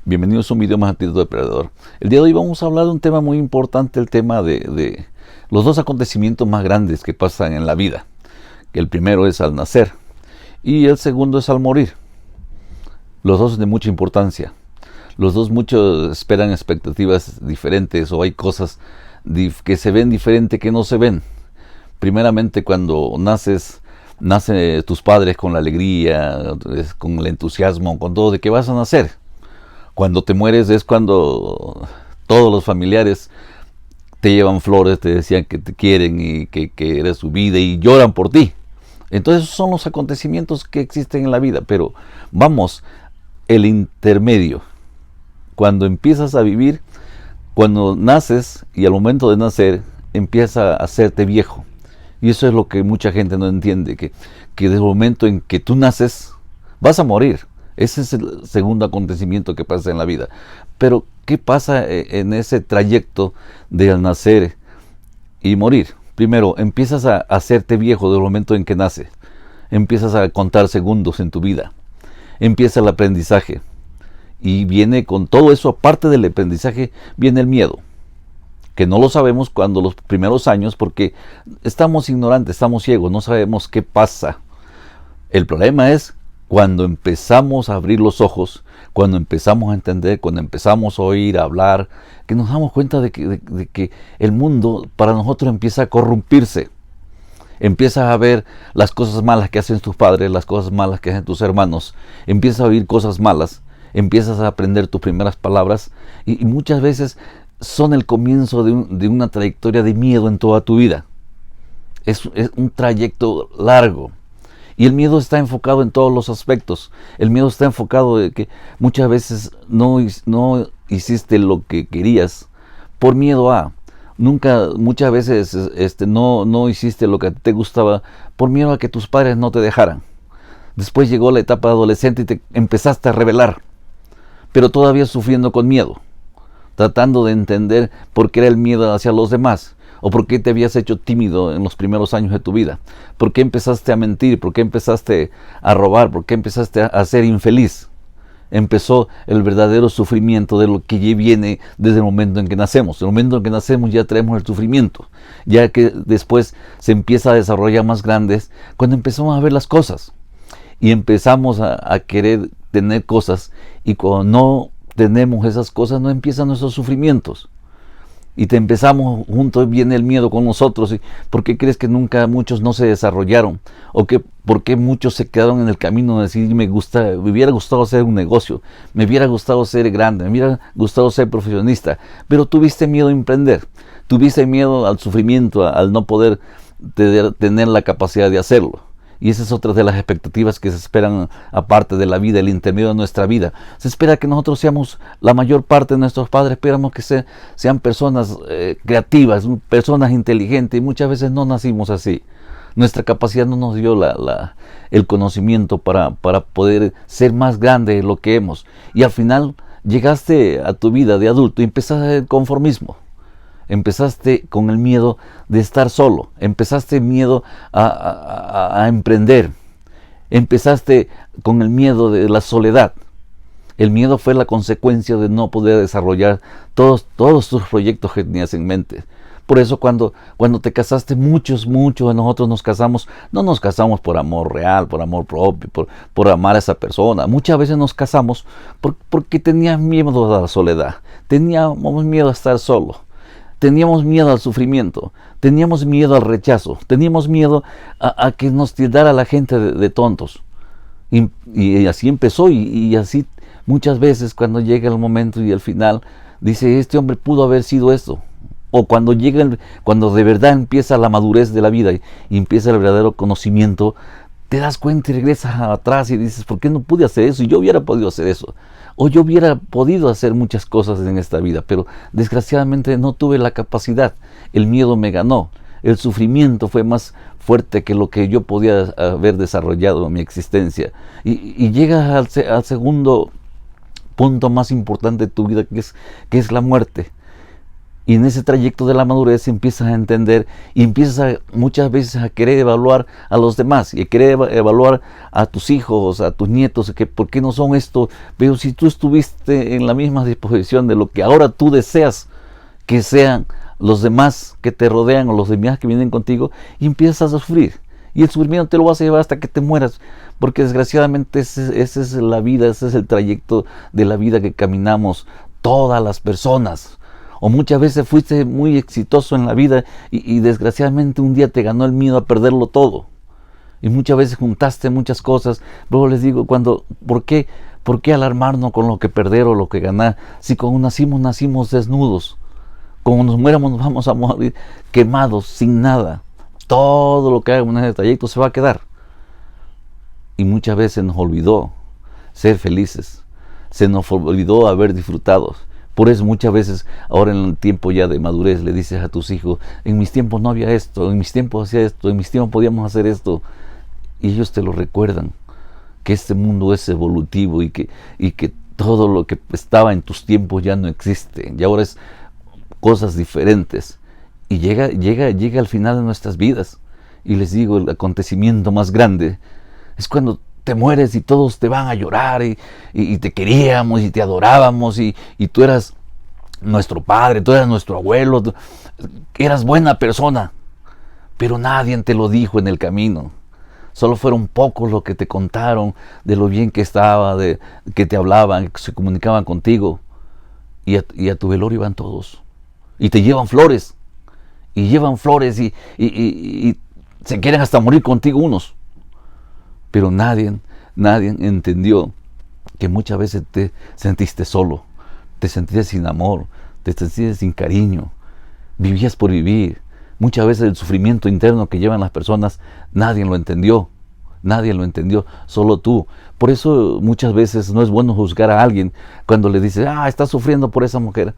Bienvenidos a un video más Antídoto Depredador. El día de hoy vamos a hablar de un tema muy importante, el tema de los dos acontecimientos más grandes que pasan en la vida. El primero es al nacer y el segundo es al morir. Los dos de mucha importancia. Los dos muchos esperan expectativas diferentes o hay cosas que se ven diferente que no se ven. Primeramente cuando nacen tus padres con la alegría, con el entusiasmo, con todo de que vas a nacer. Cuando te mueres es cuando todos los familiares te llevan flores, te decían que te quieren y que eres su vida y lloran por ti. Entonces esos son los acontecimientos que existen en la vida. Pero vamos, el intermedio. Cuando empiezas a vivir, cuando naces y al momento de nacer empieza a hacerte viejo. Y eso es lo que mucha gente no entiende, que desde el momento en que tú naces vas a morir. Ese es el segundo acontecimiento que pasa en la vida. Pero, ¿qué pasa en ese trayecto de al nacer y morir? Primero, empiezas a hacerte viejo desde el momento en que naces. Empiezas a contar segundos en tu vida. Empieza el aprendizaje. Y viene con todo eso, aparte del aprendizaje, viene el miedo. Que no lo sabemos cuando los primeros años, porque estamos ignorantes, estamos ciegos, no sabemos qué pasa. El problema es cuando empezamos a abrir los ojos, cuando empezamos a entender, cuando empezamos a oír, a hablar, que nos damos cuenta de que el mundo para nosotros empieza a corrompirse. Empiezas a ver las cosas malas que hacen tus padres, las cosas malas que hacen tus hermanos. Empiezas a oír cosas malas, empiezas a aprender tus primeras palabras y muchas veces son el comienzo de una trayectoria de miedo en toda tu vida. Es un trayecto largo. Y el miedo está enfocado en todos los aspectos. El miedo está enfocado en que muchas veces no hiciste lo que querías por miedo a. Muchas veces no hiciste lo que te gustaba por miedo a que tus padres no te dejaran. Después llegó la etapa adolescente y te empezaste a rebelar, pero todavía sufriendo con miedo, tratando de entender por qué era el miedo hacia los demás. ¿O por qué te habías hecho tímido en los primeros años de tu vida? ¿Por qué empezaste a mentir? ¿Por qué empezaste a robar? ¿Por qué empezaste a ser infeliz? Empezó el verdadero sufrimiento de lo que ya viene desde el momento en que nacemos. En el momento en que nacemos ya traemos el sufrimiento. Ya que después se empieza a desarrollar más grandes cuando empezamos a ver las cosas. Y empezamos a querer tener cosas. Y cuando no tenemos esas cosas no empiezan nuestros sufrimientos. Y te empezamos juntos, viene el miedo con nosotros. ¿Por qué crees que nunca muchos no se desarrollaron? ¿O por qué muchos se quedaron en el camino de decir, me hubiera gustado hacer un negocio, me hubiera gustado ser grande, me hubiera gustado ser profesionista? Pero tuviste miedo a emprender, tuviste miedo al sufrimiento, al no poder tener la capacidad de hacerlo. Y esa es otra de las expectativas que se esperan aparte de la vida, el intermedio de nuestra vida. Se espera que nosotros seamos, la mayor parte de nuestros padres esperamos que sean personas creativas, personas inteligentes, y muchas veces no nacimos así. Nuestra capacidad no nos dio el conocimiento para poder ser más grande de lo que hemos. Y al final llegaste a tu vida de adulto y empezaste el conformismo. Empezaste con el miedo de estar solo, empezaste miedo a emprender, empezaste con el miedo de la soledad. El miedo fue la consecuencia de no poder desarrollar todos tus proyectos que tenías en mente. Por eso cuando te casaste, muchos de nosotros nos casamos, no nos casamos por amor real, por amor propio, por amar a esa persona. Muchas veces nos casamos porque teníamos miedo a la soledad, teníamos miedo a estar solo. Teníamos miedo al sufrimiento, teníamos miedo al rechazo, teníamos miedo a que nos tildara la gente de tontos. Y así empezó y así muchas veces cuando llega el momento y el final, dice, este hombre pudo haber sido esto. O cuando de verdad empieza la madurez de la vida y empieza el verdadero conocimiento, te das cuenta y regresas atrás y dices, ¿por qué no pude hacer eso? Y yo hubiera podido hacer eso. O yo hubiera podido hacer muchas cosas en esta vida, pero desgraciadamente no tuve la capacidad. El miedo me ganó. El sufrimiento fue más fuerte que lo que yo podía haber desarrollado en mi existencia. Y llegas al segundo punto más importante de tu vida, que es la muerte. Y en ese trayecto de la madurez empiezas a entender y empiezas muchas veces a querer evaluar a los demás y a querer evaluar a tus hijos, a tus nietos, que por qué no son esto. Pero si tú estuviste en la misma disposición de lo que ahora tú deseas que sean los demás que te rodean o los demás que vienen contigo, y empiezas a sufrir. Y el sufrimiento te lo vas a llevar hasta que te mueras, porque desgraciadamente esa es la vida, ese es el trayecto de la vida que caminamos todas las personas. O muchas veces fuiste muy exitoso en la vida y desgraciadamente un día te ganó el miedo a perderlo todo. Y muchas veces juntaste muchas cosas. Luego les digo, ¿por qué alarmarnos con lo que perder o lo que ganar? Si cuando nacimos desnudos. Como nos muéramos nos vamos a morir quemados, sin nada. Todo lo que hagamos en ese trayecto se va a quedar. Y muchas veces nos olvidó ser felices. Se nos olvidó haber disfrutado. Por eso muchas veces, ahora en el tiempo ya de madurez, le dices a tus hijos, en mis tiempos no había esto, en mis tiempos hacía esto, en mis tiempos podíamos hacer esto. Y ellos te lo recuerdan, que este mundo es evolutivo y que todo lo que estaba en tus tiempos ya no existe. Y ahora es cosas diferentes. Y llega al final de nuestras vidas. Y les digo, el acontecimiento más grande es cuando te mueres y todos te van a llorar y te queríamos y te adorábamos y tú eras nuestro padre, tú eras nuestro abuelo, eras buena persona, pero nadie te lo dijo en el camino. Solo fueron pocos los que te contaron de lo bien que estaba, de que te hablaban, que se comunicaban contigo, y a tu velorio iban todos y te llevan flores y se quieren hasta morir contigo unos. Pero nadie entendió que muchas veces te sentiste solo, te sentiste sin amor, te sentiste sin cariño, vivías por vivir. Muchas veces el sufrimiento interno que llevan las personas, nadie lo entendió, solo tú. Por eso muchas veces no es bueno juzgar a alguien cuando le dices, está sufriendo por esa mujer,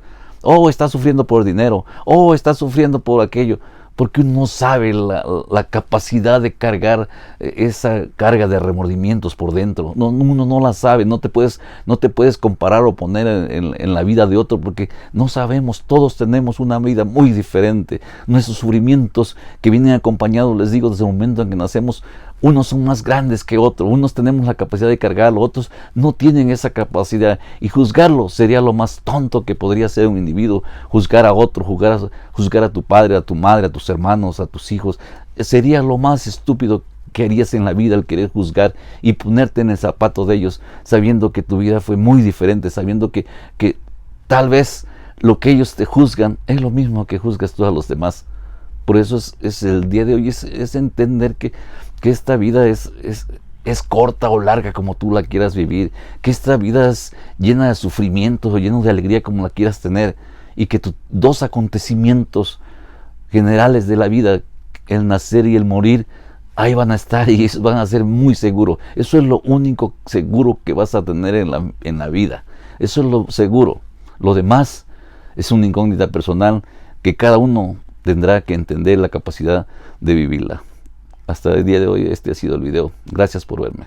está sufriendo por dinero, está sufriendo por aquello. Porque uno no sabe la capacidad de cargar esa carga de remordimientos por dentro. Uno no la sabe, no te puedes comparar o poner en la vida de otro, porque no sabemos, todos tenemos una vida muy diferente. Nuestros sufrimientos que vienen acompañados, les digo, desde el momento en que nacemos, unos son más grandes que otros, unos tenemos la capacidad de cargarlo, otros no tienen esa capacidad, y juzgarlo sería lo más tonto que podría hacer un individuo. Juzgar a otro, juzgar a tu padre, a tu madre, a tus hermanos, a tus hijos, sería lo más estúpido que harías en la vida, el querer juzgar y ponerte en el zapato de ellos, sabiendo que tu vida fue muy diferente, sabiendo que tal vez lo que ellos te juzgan es lo mismo que juzgas tú a los demás. Por eso es el día de hoy, es entender que esta vida es corta o larga como tú la quieras vivir, que esta vida es llena de sufrimientos o llena de alegría como la quieras tener, y que tus dos acontecimientos generales de la vida, el nacer y el morir, ahí van a estar y van a ser muy seguros. Eso es lo único seguro que vas a tener en la vida. Eso es lo seguro. Lo demás es una incógnita personal que cada uno tendrá que entender la capacidad de vivirla. Hasta el día de hoy este ha sido el video. Gracias por verme.